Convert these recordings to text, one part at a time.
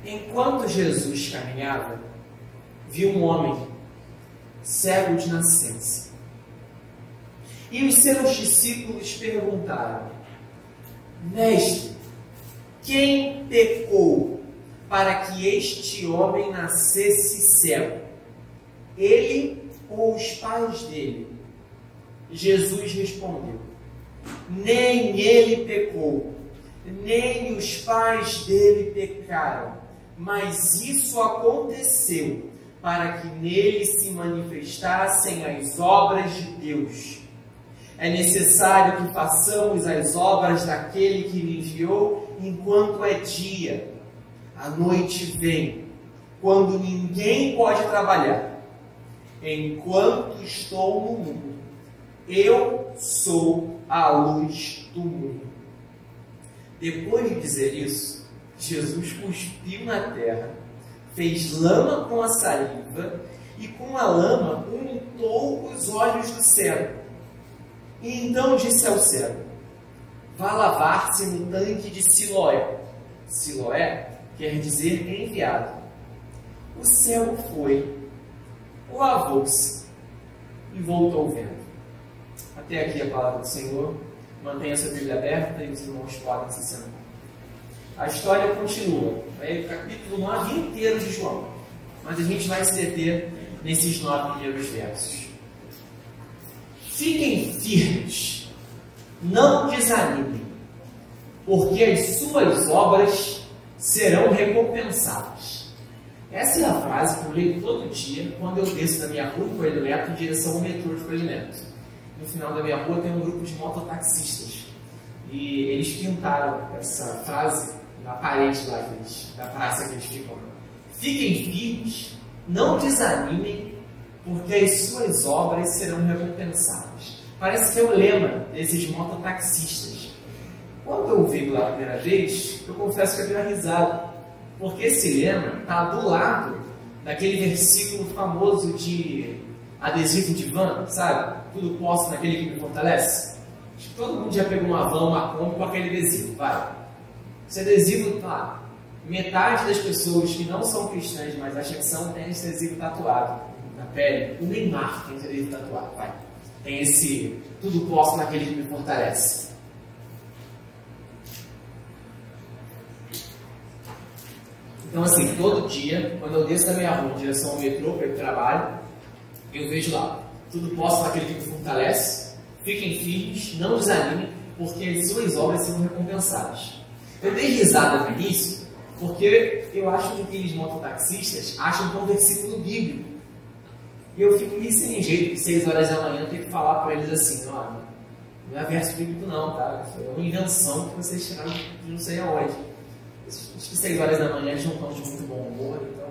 Enquanto Jesus caminhava, viu um homem cego de nascença. E os seus discípulos perguntaram: Mestre, quem pecou para que este homem nascesse cego? Ele ou os pais dele? Jesus respondeu: Nem ele pecou, nem os pais dele pecaram, mas isso aconteceu para que nele se manifestassem as obras de Deus. É necessário que façamos as obras daquele que me enviou enquanto é dia. A noite vem, quando ninguém pode trabalhar. Enquanto estou no mundo, eu sou a luz do mundo. Depois de dizer isso, Jesus cuspiu na terra, fez lama com a saliva e com a lama untou os olhos do cego. E então disse ao cego: Vá lavar-se no tanque de Siloé. Siloé quer dizer enviado. O cego foi, lavou-se e voltou vendo. Até aqui a palavra do Senhor. Mantenha sua Bíblia aberta e os irmãos podem se sentar. A história continua. É o capítulo 9 inteiro de João. Mas a gente vai se deter nesses 9 primeiros versos. Fiquem firmes, não desanimem, porque as suas obras serão recompensadas. Essa é a frase que eu leio todo dia quando eu desço da minha rua em Coelho Neto em direção ao metrô de Coelho Neto. No final da minha rua tem um grupo de mototaxistas e eles pintaram essa frase na parede lá da praça que eles ficam. Fiquem firmes, não desanimem, porque as suas obras serão recompensadas. Parece que é o lema desses mototaxistas. Quando eu ouvi pela primeira vez, eu confesso que eu dei uma risada, porque esse lema está do lado daquele versículo famoso de adesivo de van, sabe? Tudo posso naquele que me fortalece. Acho que todo mundo já pegou uma van, uma Kombi com aquele adesivo, vai. Esse adesivo, tá, metade das pessoas que não são cristãs, mas acham que são, tem esse adesivo tatuado na pele. O Neymar tem esse adesivo tatuado, vai. Tem esse tudo posso naquele que me fortalece. Então, assim, todo dia, quando eu desço da minha rua em direção ao metrô para ir para o trabalho, eu vejo lá, tudo posso naquele que me fortalece, fiquem firmes, não desanimem, porque as suas obras serão recompensadas. Eu dei risada no início, porque eu acho que aqueles mototaxistas acham que é um versículo bíblico. E eu fico meio sem jeito, que 6 horas da manhã eu tenho que falar para eles assim: olha, não é verso bíblico não, tá? Foi uma invenção que vocês tiraram de não sei aonde. Acho que 6 horas da manhã eles não estão de muito bom humor, então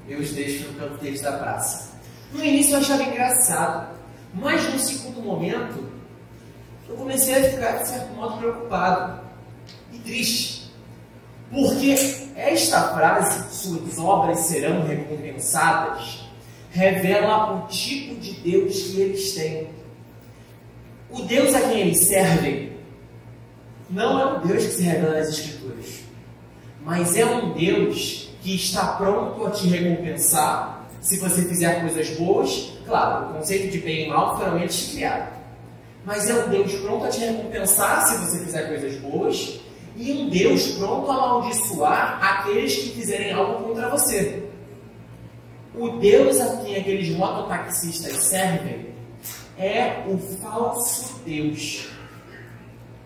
eu os deixo no canto deles da praça. No início eu achava engraçado, mas no segundo momento eu comecei a ficar, de certo modo, preocupado e triste. Porque esta frase, suas obras serão recompensadas, revela o tipo de Deus que eles têm. O Deus a quem eles servem não é um Deus que se revela nas Escrituras, mas é um Deus que está pronto a te recompensar se você fizer coisas boas. Claro, o conceito de bem e mal foram eles criados. Mas é um Deus pronto a te recompensar se você fizer coisas boas, e um Deus pronto a amaldiçoar aqueles que fizerem algo contra você. O Deus a quem aqueles mototaxistas servem é o falso Deus,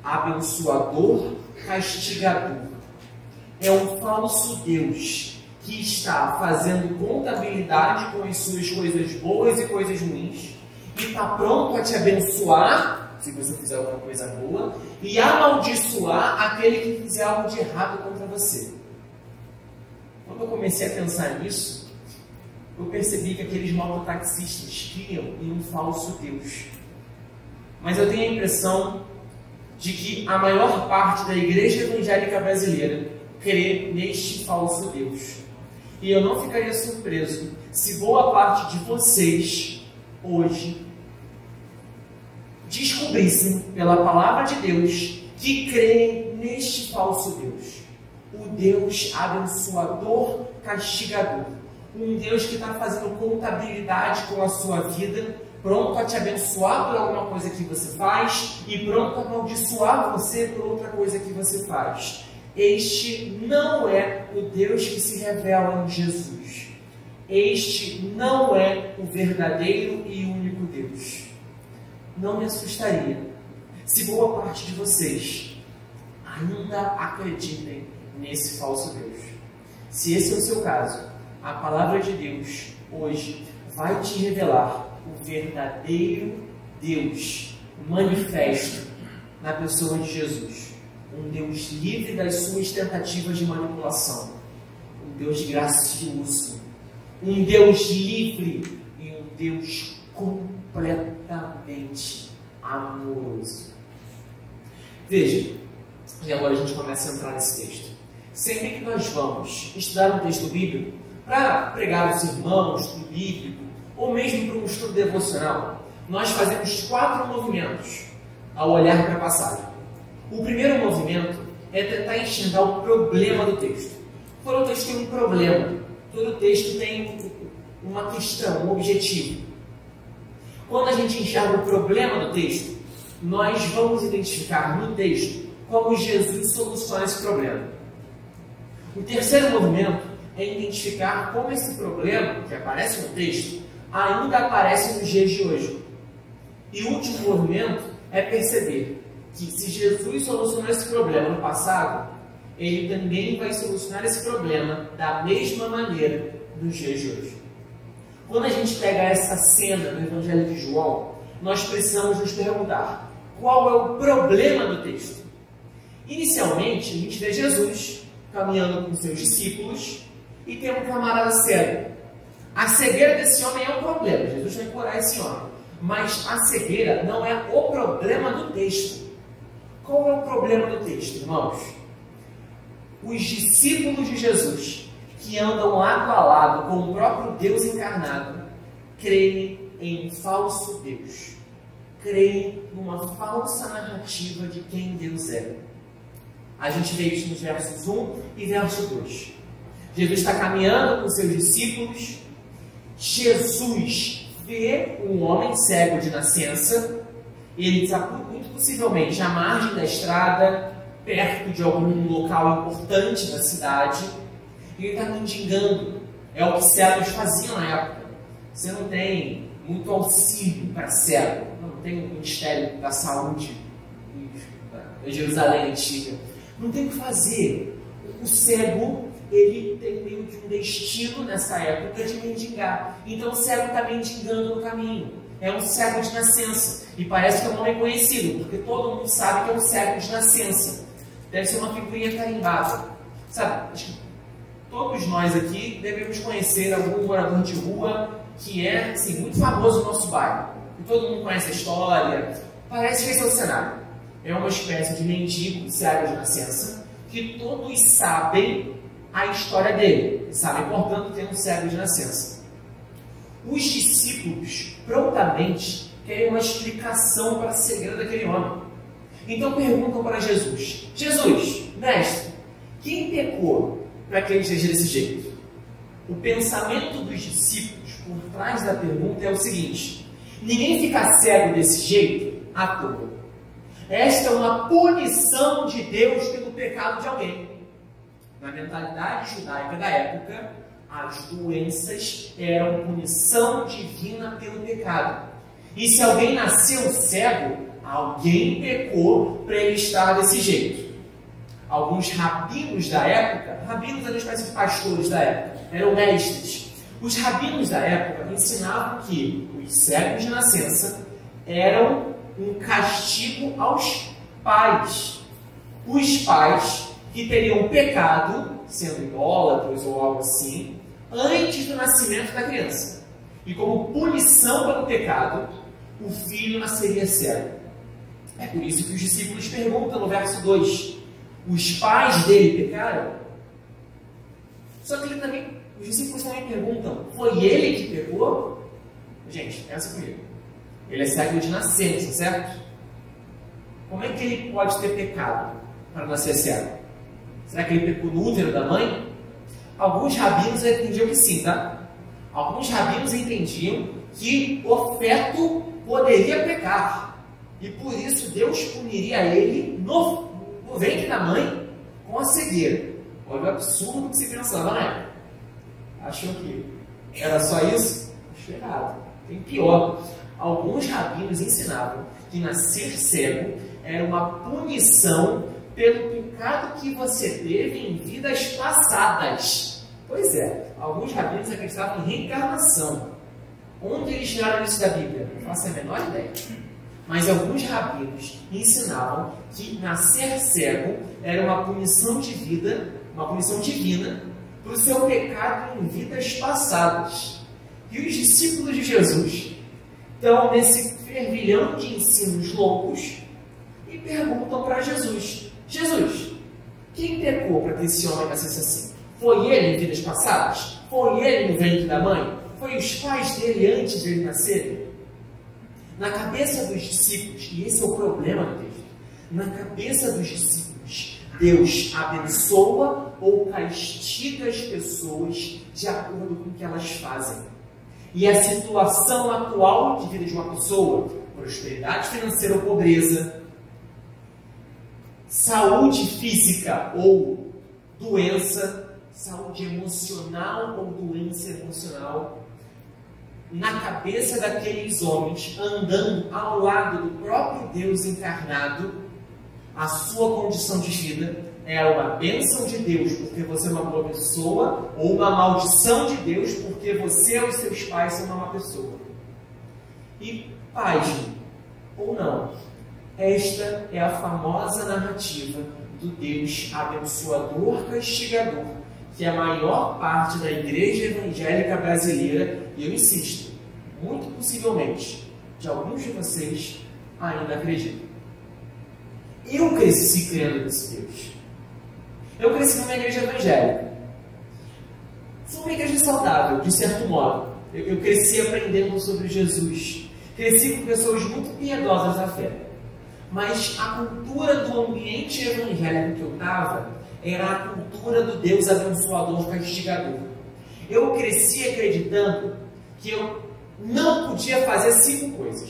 abençoador, castigador. É um falso Deus que está fazendo contabilidade com as suas coisas boas e coisas ruins, e está pronto a te abençoar se você fizer alguma coisa boa, e amaldiçoar aquele que fizer algo de errado contra você. Quando eu comecei a pensar nisso, eu percebi que aqueles mototaxistas criam em um falso Deus. Mas eu tenho a impressão de que a maior parte da igreja evangélica brasileira crê neste falso Deus. E eu não ficaria surpreso se boa parte de vocês, hoje, descobrissem pela palavra de Deus que creem neste falso Deus. o Deus abençoador, castigador. Um Deus que está fazendo contabilidade com a sua vida, pronto a te abençoar por alguma coisa que você faz e pronto a amaldiçoar você por outra coisa que você faz. Este não é o Deus que se revela em Jesus. Este não é o verdadeiro e único Deus. Não me assustaria se boa parte de vocês ainda acreditem nesse falso Deus. Se esse é o seu caso, a palavra de Deus hoje vai te revelar o verdadeiro Deus manifesto na pessoa de Jesus. Um Deus livre das suas tentativas de manipulação. Um Deus gracioso. Um Deus livre e um Deus completamente amoroso. Veja, e agora a gente começa a entrar nesse texto. Sempre que nós vamos estudar um texto bíblico, para pregar o sermão, um estudo bíblico, ou mesmo para um estudo devocional, nós fazemos 4 movimentos ao olhar para a passagem. O primeiro movimento é tentar enxergar o problema do texto. Todo texto tem um problema, todo texto tem uma questão, um objetivo. Quando a gente enxerga o problema do texto, nós vamos identificar no texto como Jesus soluciona esse problema. O terceiro movimento é identificar como esse problema, que aparece no texto, ainda aparece nos dias de hoje. E o último movimento é perceber que se Jesus solucionou esse problema no passado, ele também vai solucionar esse problema da mesma maneira nos dias de hoje. Quando a gente pega essa cena do Evangelho de João, nós precisamos nos perguntar qual é o problema do texto. Inicialmente, a gente vê Jesus caminhando com seus discípulos e tem um camarada cego. A cegueira desse homem é um problema, Jesus vai curar esse homem. Mas a cegueira não é o problema do texto. Qual é o problema do texto, irmãos? Os discípulos de Jesus, que andam lado a lado com o próprio Deus encarnado, creem em um falso Deus. Creem numa falsa narrativa de quem Deus é. A gente vê isso nos versos 1 e verso 2. Jesus está caminhando com seus discípulos. Jesus vê um homem cego de nascença. Ele está muito possivelmente à margem da estrada, perto de algum local importante da cidade. E ele está mendigando. É o que cegos faziam na época. Você não tem muito auxílio para cego. Não tem o Ministério da Saúde em Jerusalém antiga. Não tem o que fazer. O cego, ele tem meio que um destino nessa época de mendigar. Então o cego está mendigando no caminho. É um cego de nascença. E parece que é um nome conhecido, porque todo mundo sabe que é um cego de nascença. Deve ser uma figurinha carimbada. Sabe, acho que todos nós aqui devemos conhecer algum morador de rua que é assim, muito famoso no nosso bairro. E todo mundo conhece a história. Parece que esse é o cenário. É uma espécie de mendigo cego de nascença que todos sabem a história dele. Sabem, portanto, que é um cego de nascença. Os discípulos prontamente querem uma explicação para a cegueira daquele homem. Então perguntam para Jesus: Jesus, mestre, quem pecou para que ele esteja desse jeito? O pensamento dos discípulos por trás da pergunta é o seguinte: ninguém fica cego desse jeito à toa. Esta é uma punição de Deus pelo pecado de alguém. Na mentalidade judaica da época, as doenças eram punição divina pelo pecado. E se alguém nasceu cego, alguém pecou para ele estar desse jeito. Alguns rabinos da época, rabinos eram uma espécie de pastores da época, eram mestres. Os rabinos da época ensinavam que os cegos de nascença eram um castigo aos pais. Os pais que teriam pecado, sendo idólatras ou algo assim, antes do nascimento da criança. E como punição pelo pecado, o filho nasceria cego. É por isso que os discípulos perguntam no verso 2: os pais dele pecaram? Só que os discípulos também perguntam: foi ele que pecou? Gente, pensa comigo. Ele é cego de nascença, certo? Como é que ele pode ter pecado para nascer cego? Será que ele pecou no útero da mãe? Alguns rabinos entendiam que sim, tá? Alguns rabinos entendiam que o feto poderia pecar. E por isso Deus puniria ele no ventre da mãe com a cegueira. Olha o absurdo que se pensava na época. Achou que era só isso? Acho errado. Tem pior. Alguns rabinos ensinavam que nascer cego era uma punição pelo pecado que você teve em vidas passadas. Pois é, alguns rabinos acreditavam em reencarnação. Onde eles tiraram isso da Bíblia? Não faço a menor ideia. Mas alguns rabinos ensinavam que nascer cego era uma punição de vida, uma punição divina, para o seu pecado em vidas passadas. E os discípulos de Jesus estão nesse fervilhão de ensinos loucos e perguntam para Jesus: Jesus, quem pecou para que esse homem nascesse assim? Foi ele em vidas passadas? Foi ele no ventre da mãe? Foi os pais dele antes de ele nascer? Na cabeça dos discípulos, e esse é o problema do texto, na cabeça dos discípulos, Deus abençoa ou castiga as pessoas de acordo com o que elas fazem. E a situação atual de vida de uma pessoa, prosperidade financeira ou pobreza, saúde física ou doença, saúde emocional ou doença emocional, na cabeça daqueles homens, andando ao lado do próprio Deus encarnado, a sua condição de vida era uma bênção de Deus porque você é uma boa pessoa, ou uma maldição de Deus porque você ou os seus pais são uma má pessoa. E, pasme, ou não, esta é a famosa narrativa do Deus abençoador castigador, que a maior parte da igreja evangélica brasileira, e eu insisto, muito possivelmente, de alguns de vocês ainda acreditam. Eu cresci crendo nesse Deus. Eu cresci numa igreja evangélica. Foi uma igreja saudável, de certo modo. Eu cresci aprendendo sobre Jesus. Cresci com pessoas muito piedosas na fé. Mas a cultura do ambiente evangélico que eu estava era a cultura do Deus abençoador castigador. Eu cresci acreditando que eu não podia fazer 5 coisas.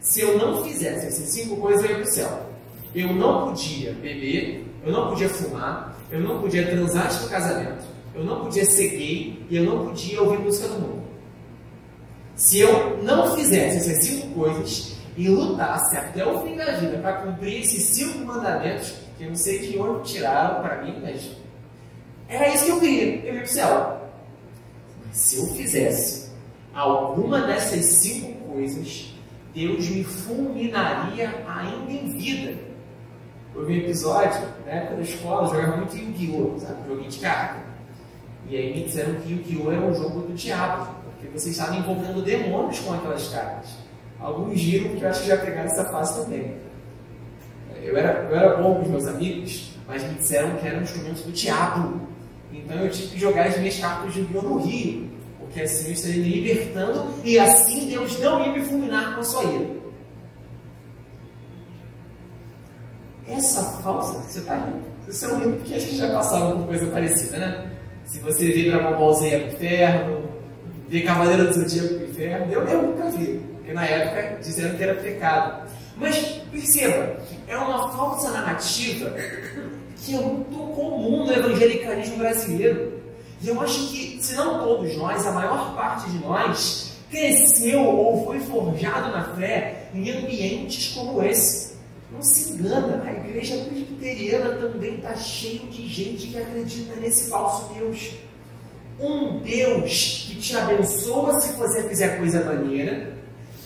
Se eu não fizesse essas 5 coisas, eu ia para o céu. Eu não podia beber, eu não podia fumar, eu não podia transar antes do casamento, eu não podia ser gay e eu não podia ouvir música do mundo. Se eu não fizesse essas 5 coisas e lutasse até o fim da vida para cumprir esses 5 mandamentos, que eu não sei de onde tiraram para mim, mas era isso que eu queria, eu ia para o céu. Mas se eu fizesse alguma dessas 5 coisas, Deus me fulminaria ainda em vida. Eu vi um episódio, na época da escola, eu jogava muito Yu-Gi-Oh!, sabe? Joguinho de carta. E aí me disseram que Yu-Gi-Oh! Era um jogo do diabo, porque vocês estavam envolvendo demônios com aquelas cartas. Alguns giram que eu acho que já pegaram essa fase também. Eu era bom com os meus amigos, mas me disseram que era um instrumento do diabo. Então eu tive que jogar as minhas cartas de Yu-Gi-Oh! No Rio, porque assim eu estaria me libertando e assim Deus não ia me fulminar com a sua ira. Essa falsa, você está rindo. Você não rindo porque a gente já passaram por coisa parecida, né? Se você vê Dragon Ball Z pro inferno, vê Cavaleiro do Zodíaco pro inferno, eu nunca vi, porque na época disseram que era pecado. Mas perceba, é uma falsa narrativa que é muito comum no evangelicalismo brasileiro. E eu acho que, se não todos nós, a maior parte de nós cresceu ou foi forjado na fé em ambientes como esse. Não se engana, a igreja presbiteriana também está cheia de gente que acredita nesse falso Deus. Um Deus que te abençoa se você fizer coisa maneira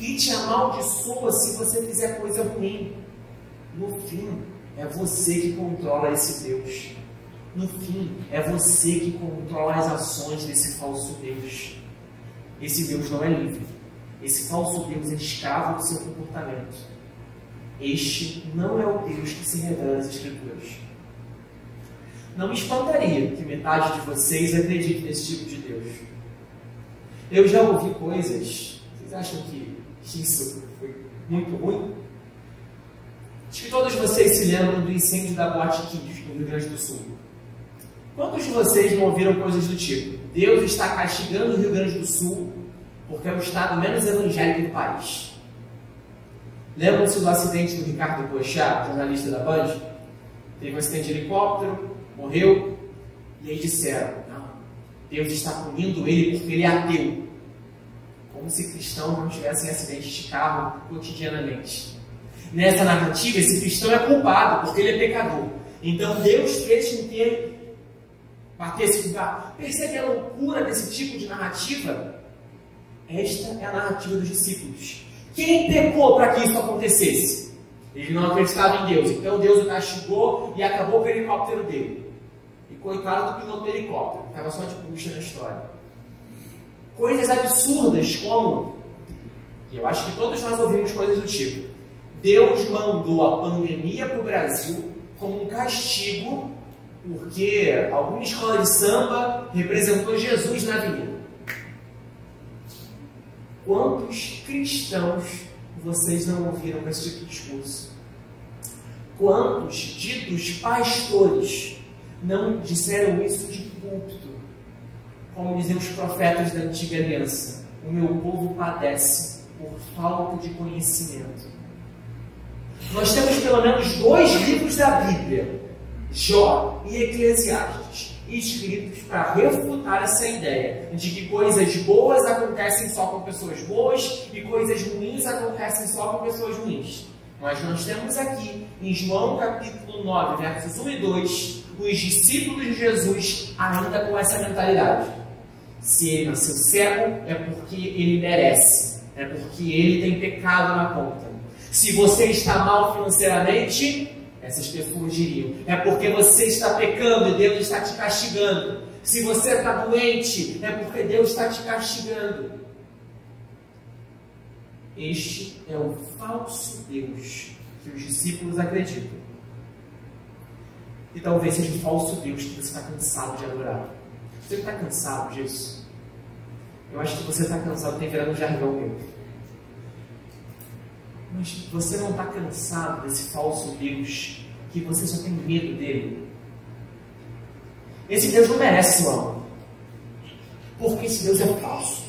e te amaldiçoa se você fizer coisa ruim. No fim, é você que controla esse Deus. No fim, é você que controla as ações desse falso Deus. Esse Deus não é livre. Esse falso Deus é escravo do seu comportamento. Este não é o Deus que se revela nas Escrituras. Não me espantaria que metade de vocês acredite nesse tipo de Deus. Eu já ouvi coisas. Vocês acham que isso foi muito ruim? Acho que todos vocês se lembram do incêndio da Boate Kiss, no Rio Grande do Sul. Quantos de vocês não ouviram coisas do tipo: Deus está castigando o Rio Grande do Sul porque é o estado menos evangélico do país? Lembram-se do acidente do Ricardo Boechat, jornalista da Band? Teve um acidente de helicóptero, morreu, e aí disseram: não, Deus está punindo ele porque ele é ateu. Como se cristãos não tivessem acidentes de carro cotidianamente. Nessa narrativa, esse cristão é culpado porque ele é pecador. Então Deus fez com que ele batesse com o carro. Percebe a loucura desse tipo de narrativa? Esta é a narrativa dos discípulos. Quem pecou para que isso acontecesse? Ele não acreditava em Deus, então Deus o castigou e acabou com o helicóptero dele. E coitado do piloto do helicóptero, estava só de bucha na história. Coisas absurdas como, e eu acho que todos nós ouvimos coisas do tipo: Deus mandou a pandemia para o Brasil como um castigo porque alguma escola de samba representou Jesus na avenida. Quantos cristãos vocês não ouviram com esse tipo de discurso? Quantos ditos pastores não disseram isso de púlpito? Como diziam os profetas da antiga aliança: o meu povo padece por falta de conhecimento. Nós temos pelo menos 2 livros da Bíblia, Jó e Eclesiastes, escritos para refutar essa ideia de que coisas boas acontecem só com pessoas boas e coisas ruins acontecem só com pessoas ruins. Mas nós temos aqui, em João capítulo 9, versos 1 e 2, os discípulos de Jesus ainda com essa mentalidade. Se ele nasceu cego, é porque ele merece, é porque ele tem pecado na conta. Se você está mal financeiramente, essas pessoas diriam: é porque você está pecando e Deus está te castigando. Se você está doente, é porque Deus está te castigando. Este é o falso Deus que os discípulos acreditam. E talvez seja o falso Deus que você está cansado de adorar. Você está cansado disso? Eu acho que você está cansado, tem virado um jargão meu. Mas você não está cansado desse falso Deus, que você só tem medo dele? Esse Deus não merece seu amor, porque esse Deus é falso.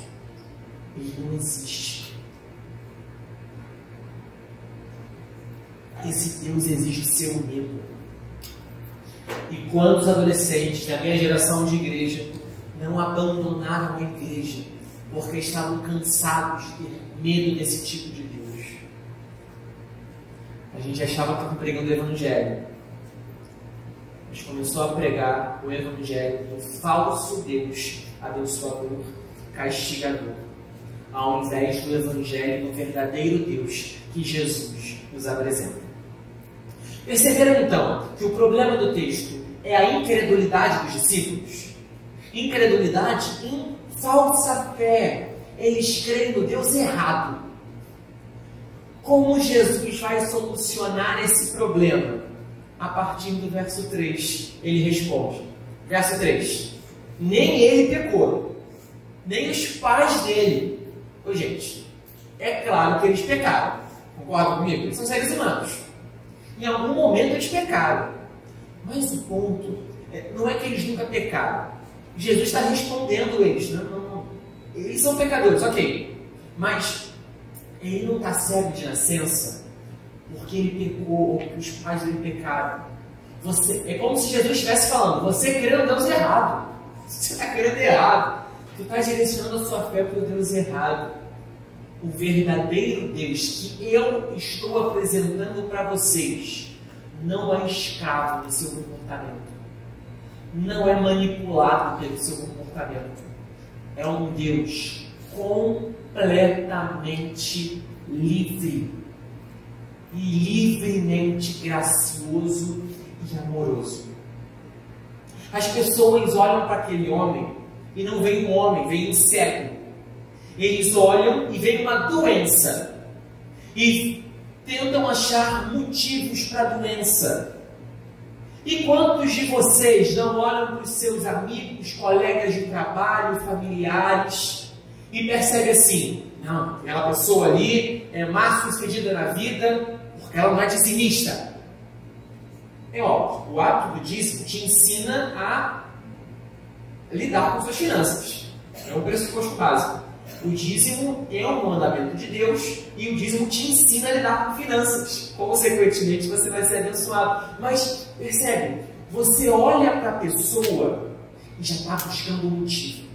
Ele não existe. Esse Deus exige seu medo. E quantos adolescentes da minha geração de igreja não abandonaram a igreja porque estavam cansados de ter medo desse tipo de Deus? A gente achava que estava pregando o Evangelho. A gente começou a pregar o Evangelho do falso Deus abençoador, castigador, ao invés do Evangelho do verdadeiro Deus que Jesus nos apresenta. Perceberam então que o problema do texto é a incredulidade dos discípulos? Incredulidade em falsa fé. Eles creem no Deus errado. Como Jesus vai solucionar esse problema? A partir do verso 3, ele responde. Verso 3. Nem ele pecou, nem os pais dele. Ô, gente, é claro que eles pecaram. Concordam comigo? Eles são seres humanos. Em algum momento eles pecaram. Mas o ponto não é que eles nunca pecaram. Jesus está respondendo eles. Não. Eles são pecadores, ok. Mas ele não está cego de nascença porque ele pecou ou porque os pais dele pecaram. É como se Jesus estivesse falando: você crê no Deus errado. Você está crendo errado. Tu está direcionando a sua fé para o Deus errado. O verdadeiro Deus que eu estou apresentando para vocês não é escravo do seu comportamento. Não é manipulado pelo seu comportamento. É um Deus completamente livre e livremente gracioso e amoroso. As pessoas olham para aquele homem e não veem um homem, veem um cego. Eles olham e veem uma doença e tentam achar motivos para a doença. E quantos de vocês não olham para os seus amigos, colegas de trabalho, familiares e percebem assim: não, aquela pessoa ali é mais sucedida na vida porque ela não é dizimista. É óbvio, o hábito do dízimo te ensina a lidar com suas finanças. É um pressuposto básico. O dízimo é um mandamento de Deus e o dízimo te ensina a lidar com finanças. Consequentemente, você vai ser abençoado. Mas, percebe, você olha para a pessoa e já está buscando um motivo.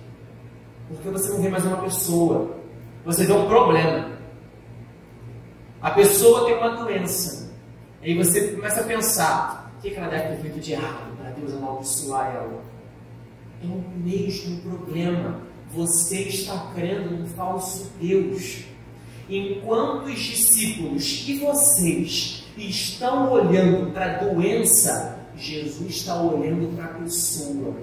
Porque você não vê mais uma pessoa, você vê um problema. A pessoa tem uma doença. Aí você começa a pensar, o que ela deve ter feito de errado para Deus amaldiçoar ela? É o mesmo problema. Você está crendo num falso Deus. Enquanto os discípulos e vocês estão olhando para a doença, Jesus está olhando para a pessoa.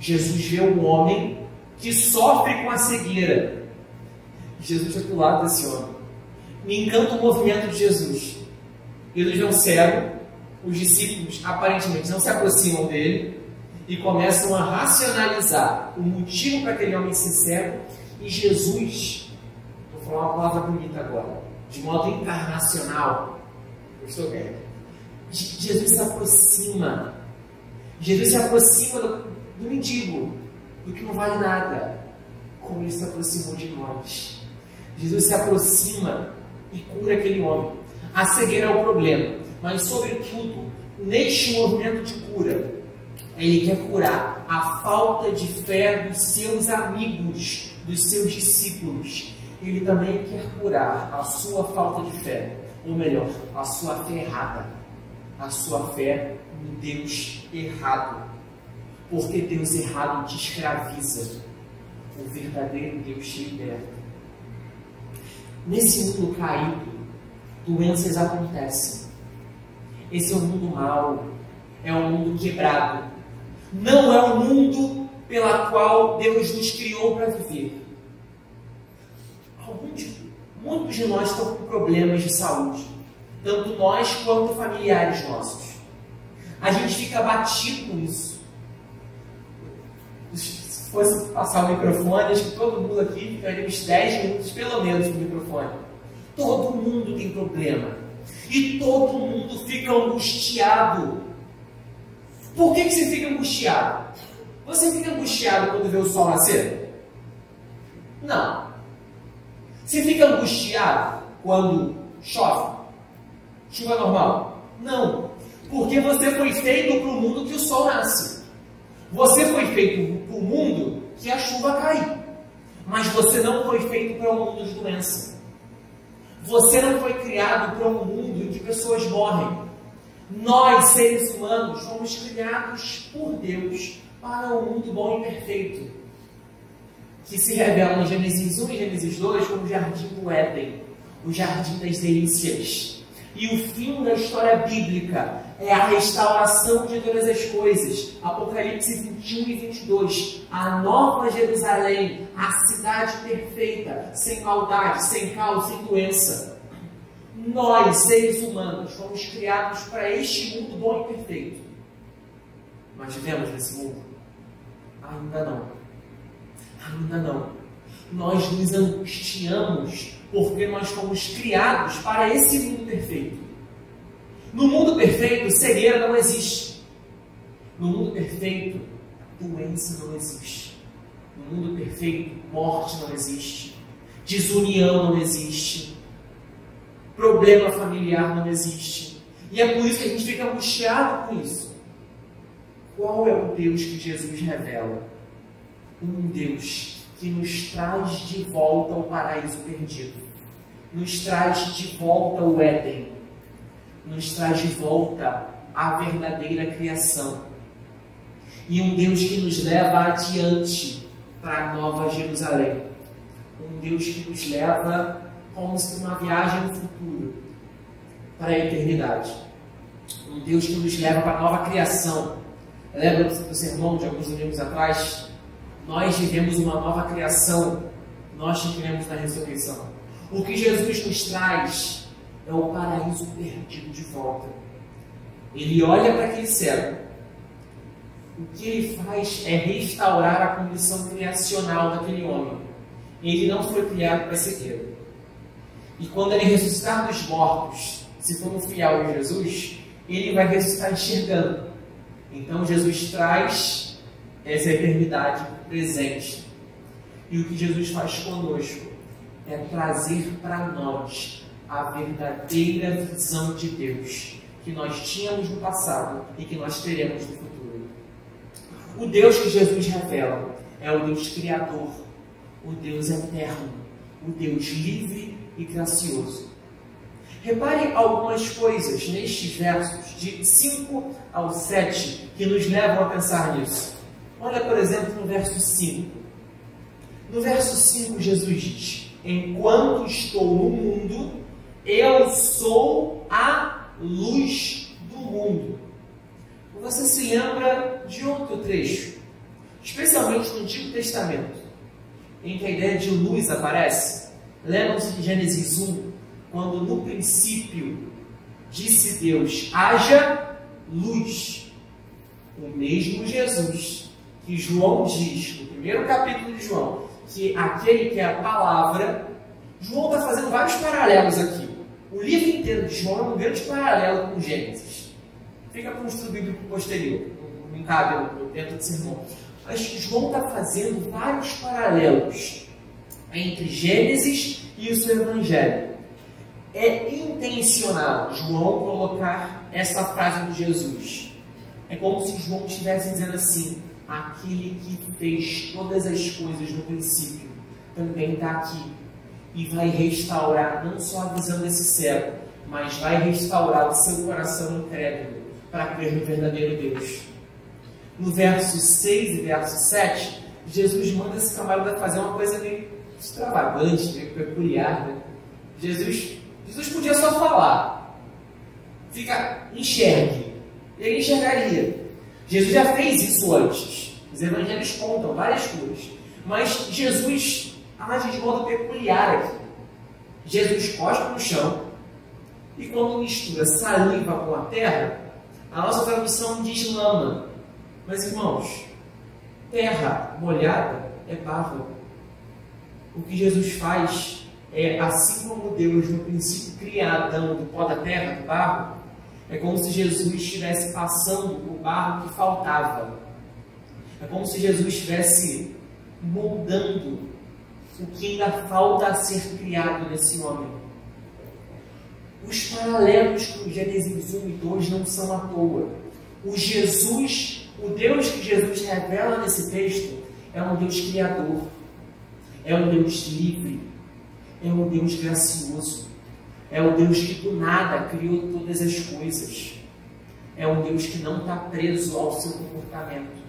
Jesus vê um homem que sofre com a cegueira. Jesus vai para o lado desse homem. Me encanta o movimento de Jesus. Ele vê um cego, os discípulos aparentemente não se aproximam dele e começam a racionalizar o motivo para aquele homem ser cego, e Jesus, vou falar uma palavra bonita agora, de modo encarnacional, eu estou vendo, Jesus se aproxima do mendigo, do que não vale nada, como ele se aproximou de nós. Jesus se aproxima e cura aquele homem. A cegueira é o problema, mas sobretudo, neste movimento de cura, ele quer curar a falta de fé dos seus amigos, dos seus discípulos. Ele também quer curar a sua falta de fé, ou melhor, a sua fé errada, a sua fé no Deus errado. Porque Deus errado te escraviza, o verdadeiro Deus te liberta. Nesse mundo caído, doenças acontecem. Esse é um mundo mau, é um mundo quebrado. Não é o mundo pela qual Deus nos criou para viver. Muitos de nós estão com problemas de saúde, tanto nós quanto familiares nossos. A gente fica abatido com isso. Se fosse passar o microfone, acho que todo mundo aqui ficaria uns 10 minutos pelo menos no microfone. Todo mundo tem problema. E todo mundo fica angustiado. Por que você fica angustiado? Você fica angustiado quando vê o sol nascer? Não. Você fica angustiado quando chove? Chuva normal? Não. Porque você foi feito para o mundo que o sol nasce. Você foi feito para o mundo que a chuva cai. Mas você não foi feito para um mundo de doença. Você não foi criado para um mundo em que pessoas morrem. Nós, seres humanos, fomos criados por Deus para um mundo bom e perfeito, que se revela em Gênesis 1 e Gênesis 2 como o jardim do Éden, o jardim das delícias. E o fim da história bíblica é a restauração de todas as coisas. Apocalipse 21 e 22. A nova Jerusalém, a cidade perfeita, sem maldade, sem caos, sem doença. Nós, seres humanos, fomos criados para este mundo bom e perfeito. Mas vivemos nesse mundo? Ainda não. Ainda não. Nós nos angustiamos porque nós fomos criados para esse mundo perfeito. No mundo perfeito, cegueira não existe. No mundo perfeito, doença não existe. No mundo perfeito, morte não existe. Desunião não existe. Problema familiar não existe. E é por isso que a gente fica angustiado com isso. Qual é o Deus que Jesus revela? Um Deus que nos traz de volta ao paraíso perdido. Nos traz de volta ao Éden. Nos traz de volta à verdadeira criação. E um Deus que nos leva adiante para a Nova Jerusalém. Um Deus que nos leva como se uma viagem no futuro, para a eternidade. Um Deus que nos leva para a nova criação. Lembra do sermão de alguns domingos atrás? Nós vivemos uma nova criação, nós que cremos na ressurreição. O que Jesus nos traz é o paraíso perdido de volta. Ele olha para aquele cego. O que ele faz é restaurar a condição criacional daquele homem. Ele não foi criado para cegueira. E quando ele ressuscitar dos mortos, se for um fiel em Jesus, ele vai ressuscitar enxergando. Então Jesus traz Essa é a eternidade presente. E o que Jesus faz conosco é trazer para nós a verdadeira visão de Deus que nós tínhamos no passado e que nós teremos no futuro. O Deus que Jesus revela é o Deus Criador, o Deus eterno, o Deus livre e gracioso. Repare algumas coisas nestes versos, de 5 ao 7, que nos levam a pensar nisso. Olha, por exemplo, no verso 5. No verso 5, Jesus diz: enquanto estou no mundo, eu sou a luz do mundo. Você se lembra de outro trecho, especialmente no Antigo Testamento, em que a ideia de luz aparece? Lembram-se de Gênesis 1, quando no princípio disse Deus: haja luz. O mesmo Jesus que João diz, no primeiro capítulo de João, que aquele que é a palavra. João está fazendo vários paralelos aqui. O livro inteiro de João é um grande paralelo com Gênesis. Fica para um estudo bíblico posterior, não cabe dentro do sermão. Mas João está fazendo vários paralelos entre Gênesis e o seu Evangelho. É intencional João colocar essa frase de Jesus. É como se João estivesse dizendo assim: aquele que fez todas as coisas no princípio também está aqui e vai restaurar não só a visão desse cego, mas vai restaurar o seu coração incrédulo para crer no verdadeiro Deus. No verso 6 e verso 7, Jesus manda esse camarada fazer uma coisa meio extravagante, meio peculiar, né? Jesus podia só falar: enxergue. Ele enxergaria. Jesus já fez isso antes. Os evangelhos contam várias coisas. Mas Jesus age de modo peculiar aqui. Jesus cospe no chão e quando mistura saliva com a terra, a nossa tradução diz lama. Mas, irmãos, terra molhada é barro. O que Jesus faz é, assim como Deus no princípio cria Adão do pó da terra, do barro, é como se Jesus estivesse passando o barro que faltava. É como se Jesus estivesse moldando o que ainda falta a ser criado nesse homem. Os paralelos com Gênesis 1 e 2 não são à toa. O Deus que Jesus revela nesse texto é um Deus criador, é um Deus livre, é um Deus gracioso, é o Deus que do nada criou todas as coisas, é um Deus que não está preso ao seu comportamento,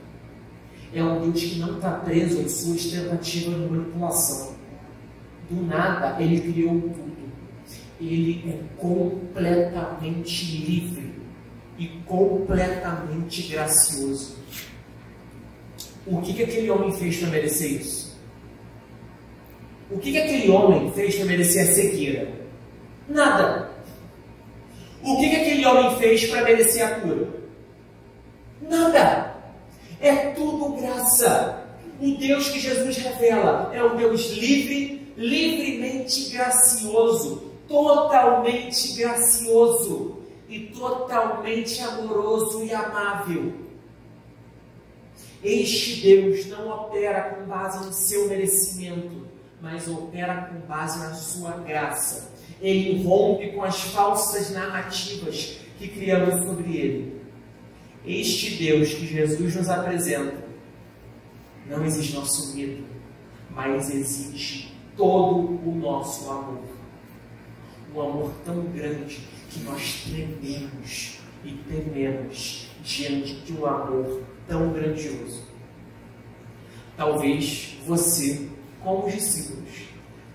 é um Deus que não está preso às suas tentativas de manipulação. Do nada Ele criou tudo. Ele é completamente livre e completamente gracioso. O que aquele homem fez para merecer isso? O que aquele homem fez para merecer a cegueira? Nada. O que aquele homem fez para merecer a cura? Nada. É tudo graça. O Deus que Jesus revela é um Deus livre, livremente gracioso, totalmente gracioso e totalmente amoroso e amável. Este Deus não opera com base no seu merecimento, mas opera com base na sua graça. Ele rompe com as falsas narrativas que criamos sobre ele. Este Deus que Jesus nos apresenta não exige nosso medo, mas exige todo o nosso amor. Um amor tão grande que nós trememos e tememos diante de um amor tão grandioso. Talvez você, como os discípulos,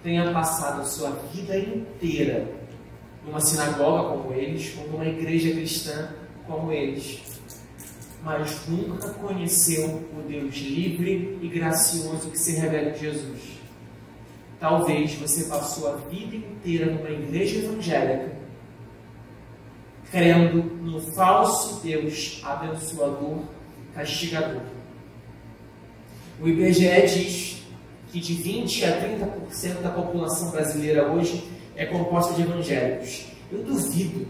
tenha passado a sua vida inteira numa sinagoga como eles, ou numa igreja cristã como eles, mas nunca conheceu o Deus livre e gracioso que se revela em Jesus. Talvez você passou a vida inteira numa igreja evangélica, crendo no falso Deus abençoador, castigador. O IBGE diz que de 20% a 30% da população brasileira hoje é composta de evangélicos. Eu duvido.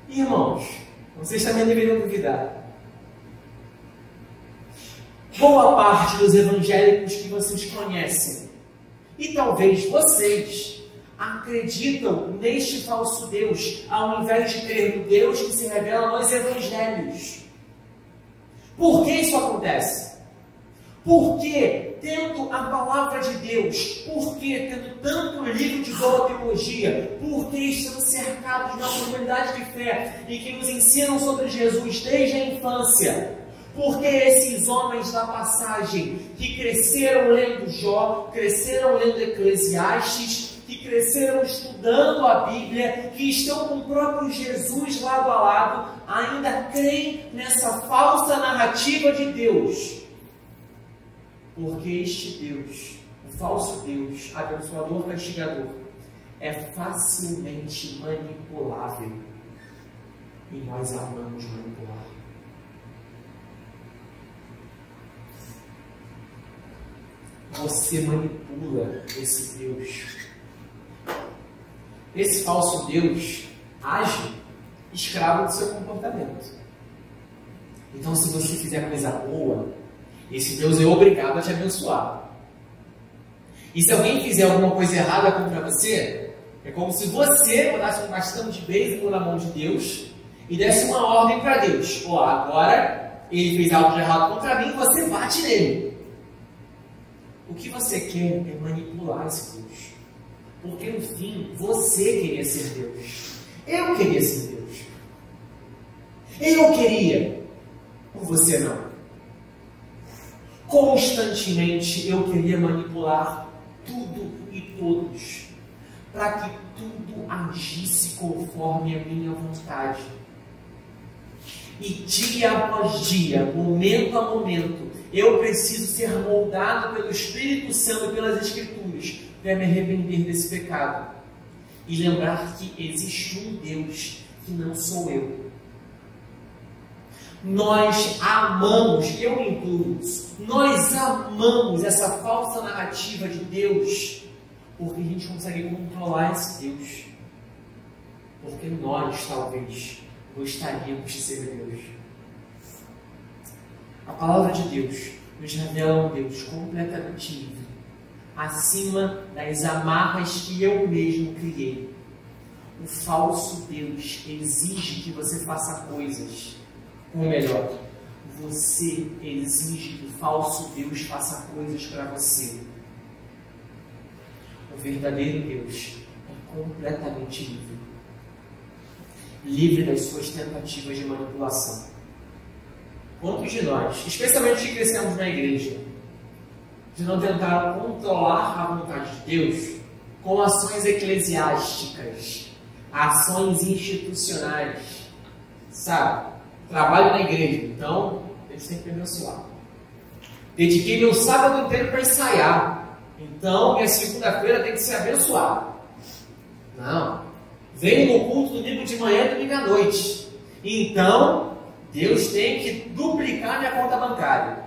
Irmãos, vocês também deveriam duvidar. boa parte dos evangélicos que vocês conhecem, e talvez vocês, acreditam neste falso Deus, ao invés de crer no Deus que se revela nos evangelhos. Por que isso acontece? Porque, tendo a palavra de Deus, porque tendo tanto livro de boa teologia, porque estamos cercados de uma comunidade de fé e que nos ensinam sobre Jesus desde a infância, porque esses homens da passagem que cresceram lendo Jó, cresceram lendo Eclesiastes, que cresceram estudando a Bíblia, que estão com o próprio Jesus lado a lado, ainda creem nessa falsa narrativa de Deus. Porque este Deus, o falso Deus, abençoador, castigador, é facilmente manipulável. E nós amamos manipular. Você manipula esse Deus. Esse falso Deus age escravo do seu comportamento. Então, se você fizer coisa boa, esse Deus é obrigado a te abençoar. E se alguém fizer alguma coisa errada contra você, é como se você botasse um bastão de beisebol na mão de Deus e desse uma ordem para Deus. Ó, agora ele fez algo de errado contra mim, você bate nele. O que você quer é manipular esse Deus. Porque no fim, você queria ser Deus. Eu queria ser Deus. Eu queria. Por você não. Constantemente eu queria manipular tudo e todos, para que tudo agisse conforme a minha vontade. E dia após dia, momento a momento, eu preciso ser moldado pelo Espírito Santo e pelas Escrituras para me arrepender desse pecado e lembrar que existe um Deus que não sou eu. Nós amamos, eu me incluo, nós amamos essa falsa narrativa de Deus, porque a gente consegue controlar esse Deus. Porque nós, talvez, gostaríamos de ser Deus. A palavra de Deus nos revela um Deus completamente livre, acima das amarras que eu mesmo criei. O falso Deus exige que você faça coisas. Ou melhor, você exige que o falso Deus faça coisas para você. O verdadeiro Deus é completamente livre. Livre das suas tentativas de manipulação. Quantos de nós, especialmente os que crescemos na igreja, de não tentar controlar a vontade de Deus com ações eclesiásticas, ações institucionais, sabe? Trabalho na igreja, então eles têm que me abençoar. Dediquei meu sábado inteiro para ensaiar, então minha segunda-feira tem que ser abençoada. Não. Venho no culto domingo de manhã e domingo à noite. Então, Deus tem que duplicar minha conta bancária.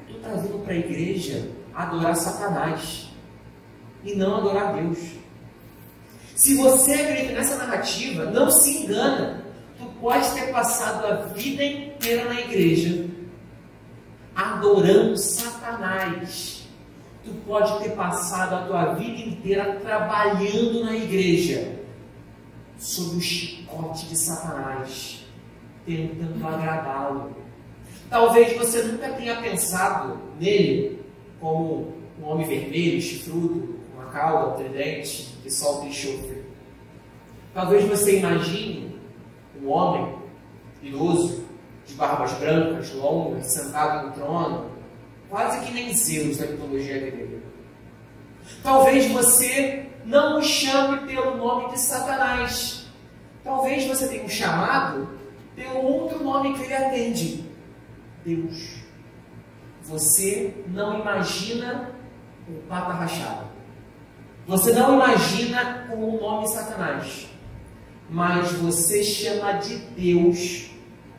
Tu está vindo para a igreja adorar Satanás e não adorar Deus. Se você acredita nessa narrativa, não se engana. Tu pode ter passado a vida inteira na igreja adorando Satanás. Tu pode ter passado a tua vida inteira trabalhando na igreja sob o chicote de Satanás, tentando agradá-lo. Talvez você nunca tenha pensado nele como um homem vermelho, chifrudo, com uma cauda, tridente, que solta enxofre. Talvez você imagine um homem idoso, de barbas brancas, longas, sentado em um trono, quase que nem Zeus da mitologia grega. Talvez você não o chame pelo nome de Satanás. Talvez você tenha um chamado pelo outro nome que ele atende: Deus. Você não imagina o pata rachado. Você não imagina com o nome Satanás. Mas você chama de Deus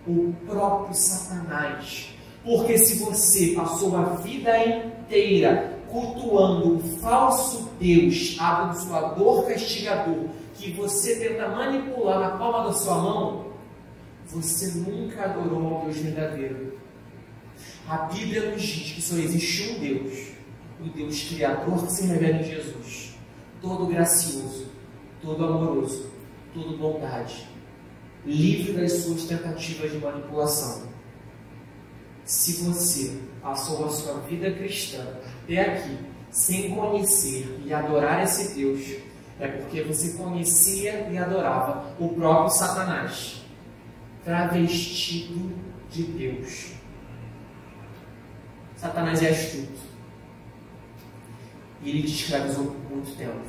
o próprio Satanás. Porque se você passou a vida inteira cultuando o falso Deus, abençoador, castigador, que você tenta manipular na palma da sua mão, você nunca adorou ao Deus verdadeiro. A Bíblia nos diz que só existe um Deus, o Deus Criador que se revela em Jesus, todo gracioso, todo amoroso, todo bondade, livre das suas tentativas de manipulação. Se você passou a sua vida cristã até aqui sem conhecer e adorar esse Deus, é porque você conhecia e adorava o próprio Satanás, travestido de Deus. Satanás é astuto. E ele te escravizou por muito tempo.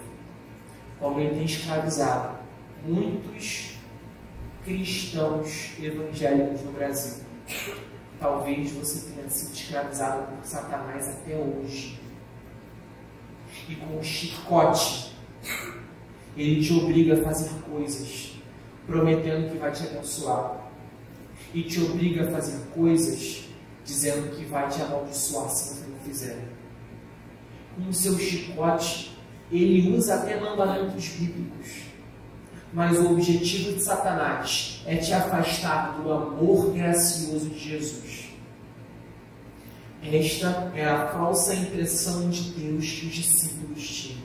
Como ele tem escravizado muitos cristãos evangélicos no Brasil. Talvez você tenha sido escravizado por Satanás até hoje. E com um chicote, ele te obriga a fazer coisas, prometendo que vai te abençoar. E te obriga a fazer coisas, dizendo que vai te amaldiçoar se você não fizer. Com o seu chicote, ele usa até mandamentos bíblicos. Mas o objetivo de Satanás é te afastar do amor gracioso de Jesus. Esta é a falsa impressão de Deus que os discípulos tinham.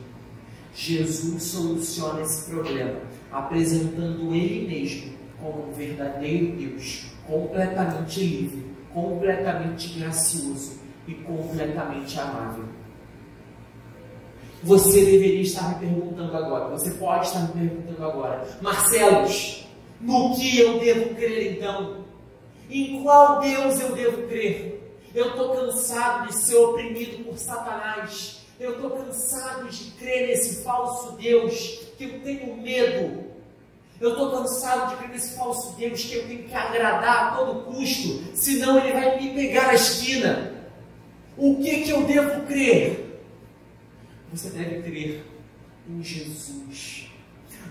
Jesus soluciona esse problema, apresentando Ele mesmo como um verdadeiro Deus, completamente livre, completamente gracioso e completamente amável. Você deveria estar me perguntando agora, você pode estar me perguntando agora, Marcelos, no que eu devo crer então? Em qual Deus eu devo crer? Eu estou cansado de ser oprimido por Satanás. Eu estou cansado de crer nesse falso Deus, que eu tenho medo. Eu estou cansado de crer nesse falso Deus, que eu tenho que agradar a todo custo, senão ele vai me pegar na esquina. O que eu devo crer? Você deve crer em Jesus.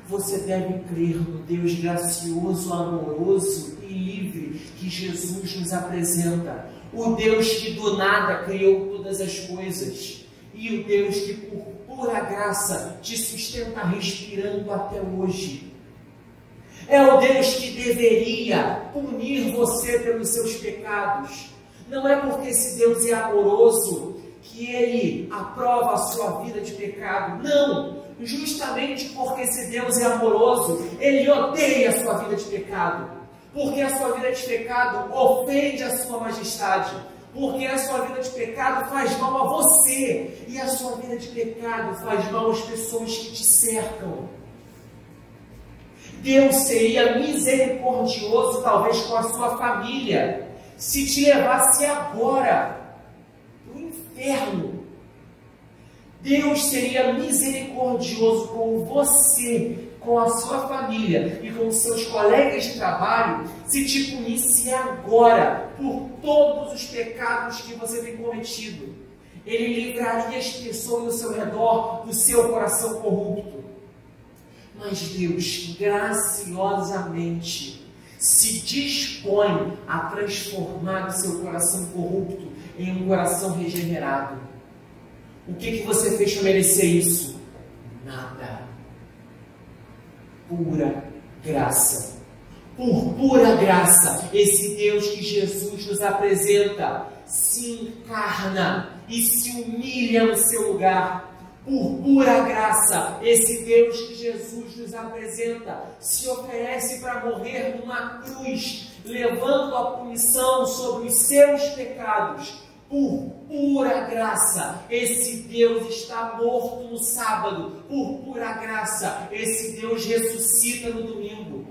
Você deve crer no Deus gracioso, amoroso e livre que Jesus nos apresenta. O Deus que do nada criou todas as coisas. E o Deus que por pura graça te sustenta respirando até hoje. É o Deus que deveria punir você pelos seus pecados. Não é porque esse Deus é amoroso que Ele aprova a sua vida de pecado. Não! Justamente porque esse Deus é amoroso, Ele odeia a sua vida de pecado. Porque a sua vida de pecado ofende a sua majestade. Porque a sua vida de pecado faz mal a você. E a sua vida de pecado faz mal às pessoas que te cercam. Deus seria misericordioso, talvez, com a sua família, se te levasse agora para o inferno. Deus seria misericordioso com você, com a sua família e com seus colegas de trabalho, se te punisse agora por todos os pecados que você tem cometido. Ele livraria as pessoas ao seu redor do seu coração corrupto. Mas Deus graciosamente se dispõe a transformar o seu coração corrupto em um coração regenerado. O que você fez para merecer isso? Nada. Pura graça. Por pura graça, esse Deus que Jesus nos apresenta se encarna e se humilha no seu lugar. Por pura graça, esse Deus que Jesus nos apresenta se oferece para morrer numa cruz, levando a punição sobre os seus pecados. Por pura graça, esse Deus está morto no sábado. Por pura graça, esse Deus ressuscita no domingo.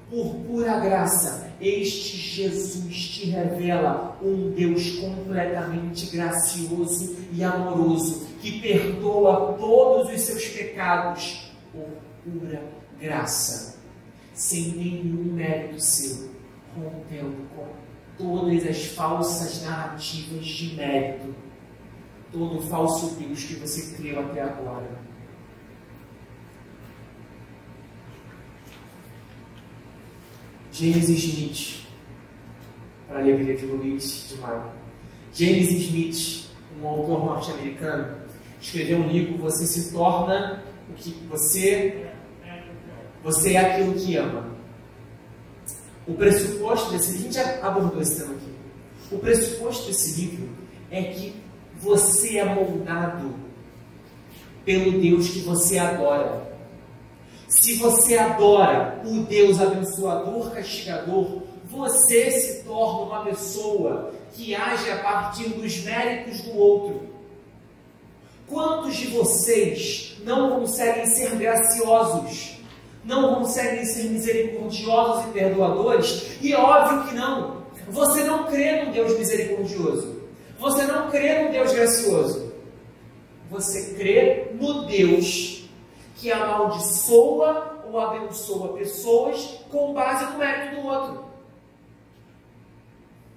Por pura graça, este Jesus te revela um Deus completamente gracioso e amoroso, que perdoa todos os seus pecados por pura graça, sem nenhum mérito seu, rompendo com todas as falsas narrativas de mérito, todo o falso Deus que você creu até agora. James Smith, para a alegria de Luiz de Maio. James Smith, um autor norte-americano, escreveu um livro, Você se torna o que você é aquilo que ama. O pressuposto desse, a gente já abordou esse tema aqui. O pressuposto desse livro é que você é moldado pelo Deus que você adora. Se você adora o Deus abençoador, castigador, você se torna uma pessoa que age a partir dos méritos do outro. Quantos de vocês não conseguem ser graciosos, não conseguem ser misericordiosos e perdoadores? E é óbvio que não. Você não crê num Deus misericordioso. Você não crê num Deus gracioso. Você crê no Deus que amaldiçoa ou abençoa pessoas com base no mérito do outro.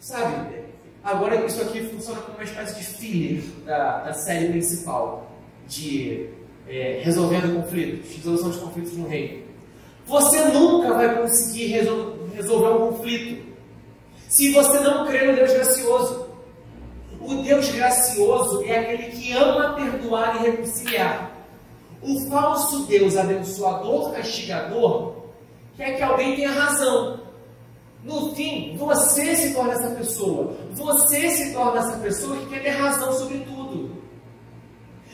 Sabe? Agora isso aqui funciona como uma espécie de filler da série principal de resolvendo conflitos, resolução de conflitos no reino. Você nunca vai conseguir resolver um conflito se você não crê no Deus gracioso. O Deus gracioso é aquele que ama perdoar e reconciliar. O falso Deus abençoador, castigador, quer que alguém tenha razão. No fim, você se torna essa pessoa. Você se torna essa pessoa que quer ter razão sobre tudo.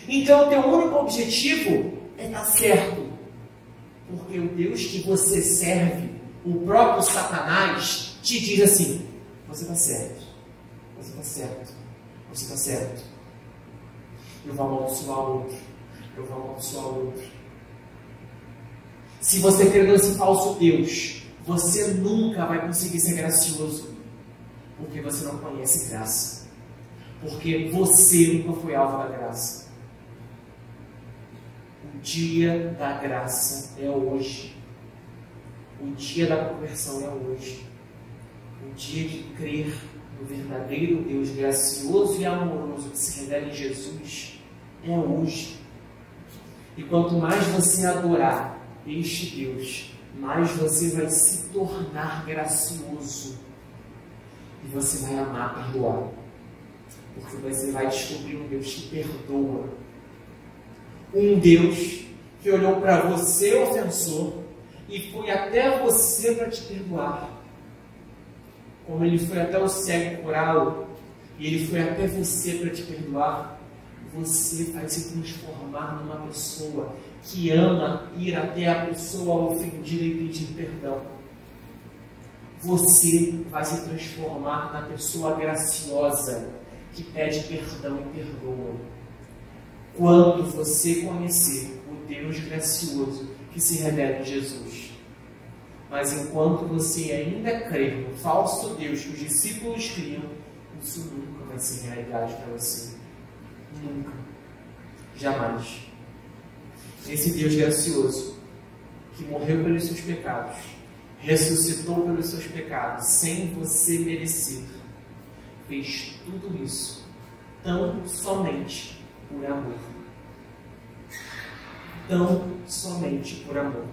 Então, o teu único objetivo é estar certo. Porque o Deus que você serve, o próprio Satanás, te diz assim: você está certo. Você está certo. Você está certo. Eu vou amaldiçoar o outro. Eu vou amaldiçoar o outro. Se você crer nesse falso Deus, você nunca vai conseguir ser gracioso, porque você não conhece graça, porque você nunca foi alvo da graça. O dia da graça é hoje. O dia da conversão é hoje. O dia de crer no verdadeiro Deus gracioso e amoroso que se revela em Jesus é hoje. E quanto mais você adorar este Deus, mais você vai se tornar gracioso e você vai amar perdoar, porque você vai descobrir um Deus que perdoa, um Deus que olhou para você, ofensor, e foi até você para te perdoar, como ele foi até o cego curá-lo, e ele foi até você para te perdoar. Você vai se transformar numa pessoa que ama ir até a pessoa ofendida e pedir perdão. Você vai se transformar na pessoa graciosa que pede perdão e perdoa. Quando você conhecer o Deus gracioso que se revela em Jesus. Mas enquanto você ainda crê no falso Deus que os discípulos criam, isso nunca vai ser realidade para você. Nunca. Jamais. Esse Deus gracioso, que morreu pelos seus pecados, ressuscitou pelos seus pecados, sem você merecer, fez tudo isso tão somente por amor. Tão somente por amor.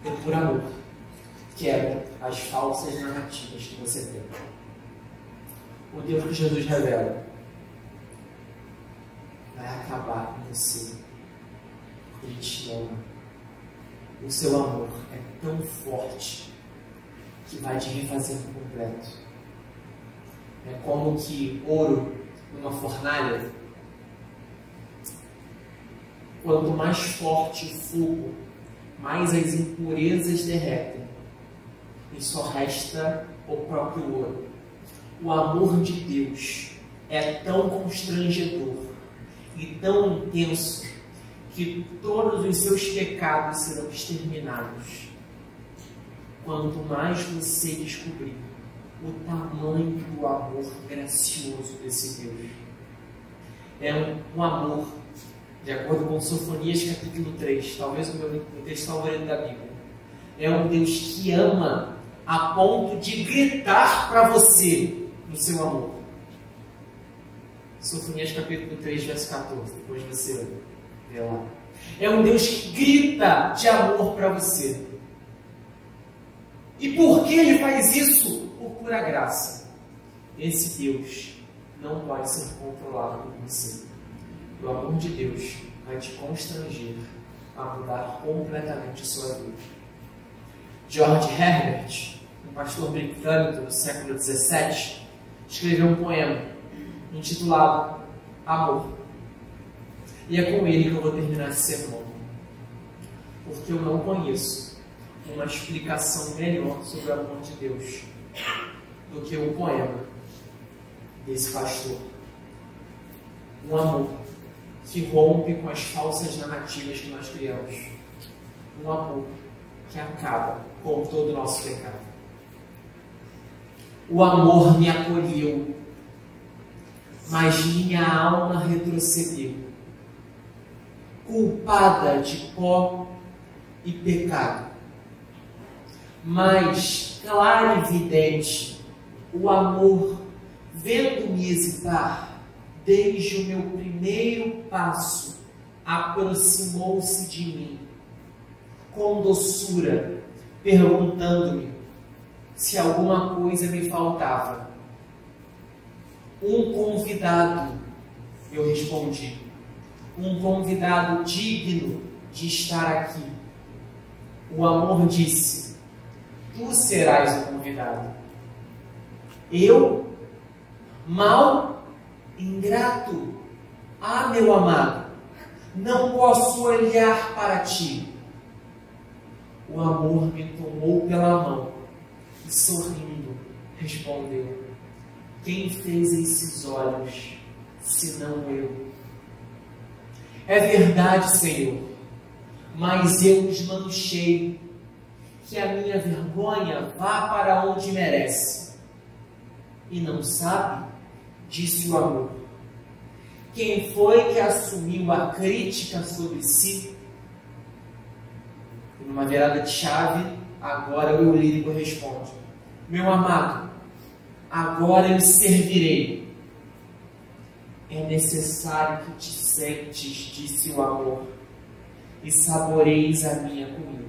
É por amor. Quebra as falsas narrativas que você tem. O Deus que Jesus revela vai acabar com você. Ele te ama. O seu amor é tão forte que vai te refazer por completo. É como que ouro numa fornalha. Quanto mais forte o fogo, mais as impurezas derretem. E só resta o próprio ouro. O amor de Deus é tão constrangedor e tão intenso que todos os seus pecados serão exterminados. Quanto mais você descobrir o tamanho do amor gracioso desse Deus. É um amor, de acordo com Sofonias capítulo 3, talvez o meu texto favorito da Bíblia. É um Deus que ama a ponto de gritar para você no seu amor. Sofonias capítulo 3, verso 14. Depois você vê lá. É um Deus que grita de amor para você. E por que ele faz isso? Por pura graça. Esse Deus não pode ser controlado por você. O amor de Deus vai te constranger a mudar completamente a sua vida. George Herbert, pastor britânico do século XVII, escreveu um poema intitulado Amor. E é com ele que eu vou terminar esse sermão, porque eu não conheço uma explicação melhor sobre o amor de Deus do que o poema desse pastor. Um amor que rompe com as falsas narrativas que nós criamos. Um amor que acaba com todo o nosso pecado. O amor me acolheu, mas minha alma retrocedeu, culpada de pó e pecado. Mas, claro e evidente, o amor, vendo-me hesitar, desde o meu primeiro passo, aproximou-se de mim, com doçura, perguntando-me se alguma coisa me faltava. Um convidado, eu respondi, um convidado digno de estar aqui. O amor disse: tu serás o convidado. Eu, mau, ingrato, meu amado, não posso olhar para ti. O amor me tomou pela mão e, sorrindo, respondeu: quem fez esses olhos, senão eu? É verdade, Senhor, mas eu os manchei, que a minha vergonha vá para onde merece. E não sabe, disse o amor, quem foi que assumiu a crítica sobre si? E numa virada de chave, agora o eu lírico responde: meu amado, agora eu servirei. É necessário que te sentes, disse o amor, e saboreis a minha comida.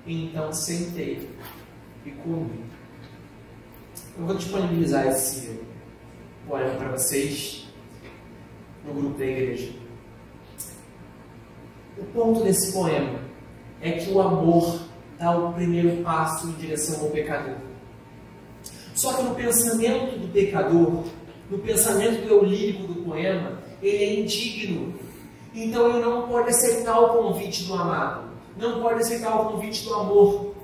Então sentei e comi. Eu vou disponibilizar esse poema para vocês no grupo da igreja. O ponto desse poema é que o amor dá o primeiro passo em direção ao pecador. Só que no pensamento do pecador, no pensamento do eu lírico do poema, ele é indigno. Então ele não pode aceitar o convite do amado, não pode aceitar o convite do amor.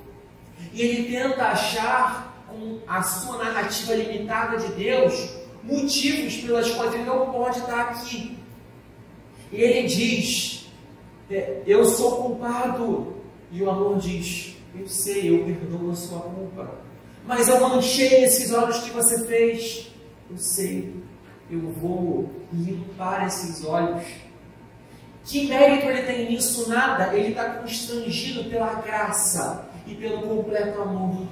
E ele tenta achar, com a sua narrativa limitada de Deus, motivos pelas quais ele não pode estar aqui. E ele diz: eu sou culpado. E o amor diz: eu sei, eu perdoo a sua culpa, mas eu manchei esses olhos que você fez. Eu sei, eu vou limpar esses olhos. Que mérito ele tem nisso? Nada. Ele está constrangido pela graça e pelo completo amor.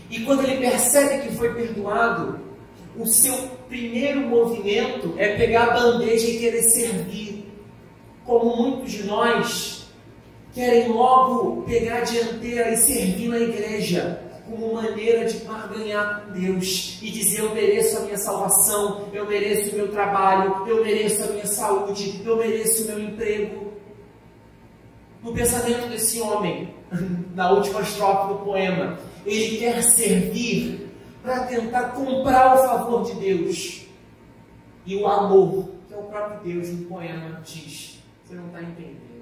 E quando ele percebe que foi perdoado, o seu primeiro movimento é pegar a bandeja e querer servir. Como muitos de nós querem logo pegar a dianteira e servir na igreja, como maneira de barganhar com Deus e dizer: eu mereço a minha salvação, eu mereço o meu trabalho, eu mereço a minha saúde, eu mereço o meu emprego. No pensamento desse homem, na última estrofe do poema, ele quer servir para tentar comprar o favor de Deus. E o amor, que é o próprio Deus no poema, diz: você não está entendendo.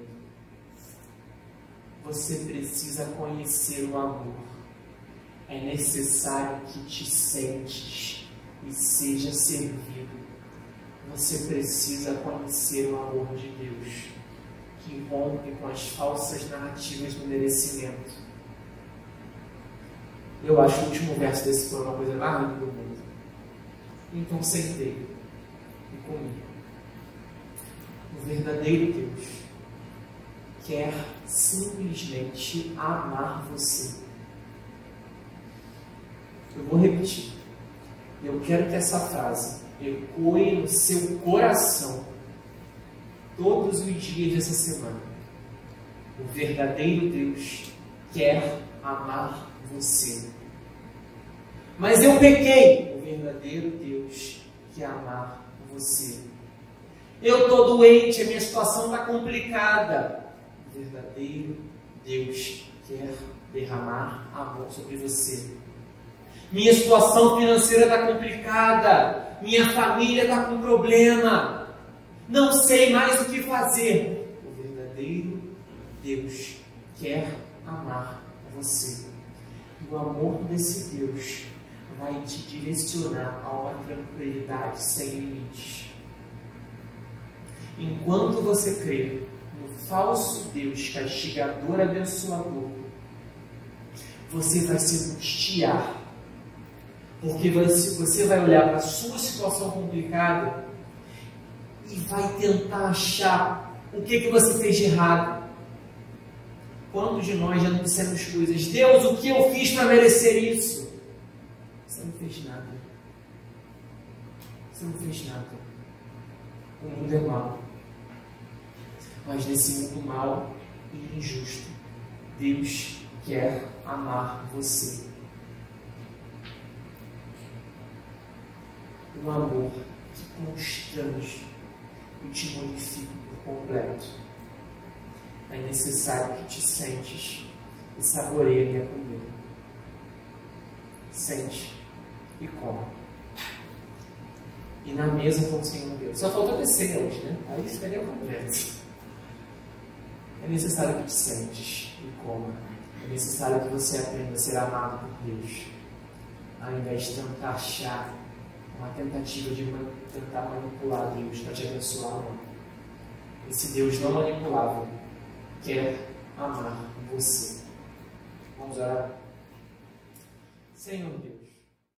Você precisa conhecer o amor. É necessário que te sentes e seja servido. Você precisa conhecer o amor de Deus, que rompe com as falsas narrativas do merecimento. Eu acho o último verso desse poema uma coisa mais linda do mundo. Então sentei e comi. O verdadeiro Deus quer simplesmente amar você. Eu vou repetir. Eu quero que essa frase ecoe no seu coração todos os dias dessa semana. O verdadeiro Deus quer amar você. Mas eu pequei. O verdadeiro Deus quer amar você. Eu estou doente, a minha situação está complicada. O verdadeiro Deus quer derramar amor sobre você. Minha situação financeira está complicada. Minha família está com problema. Não sei mais o que fazer. O verdadeiro Deus quer amar você. E o amor desse Deus vai te direcionar a uma tranquilidade sem limites. Enquanto você crê no falso Deus castigador, abençoador, você vai se angustiar. Porque você vai olhar para a sua situação complicada e vai tentar achar o que você fez de errado. Quantos de nós já não dissemos coisas? Deus, o que eu fiz para merecer isso? Você não fez nada. Você não fez nada. O mundo é mau. Mas nesse mundo mau e injusto, Deus quer amar você. Um amor que constrange e te modifica por completo. É necessário que te sentes e saboreie a minha comida. Sente e coma. E na mesa com o Senhor Deus. Só falta descer hoje, né? Aí ficaria completo. É necessário que te sentes e coma. É necessário que você aprenda a ser amado por Deus. Ao invés de tentar achar uma tentativa de tentar manipular Deus para te abençoar, não. Esse Deus não manipulável quer amar você. Vamos orar? Senhor Deus.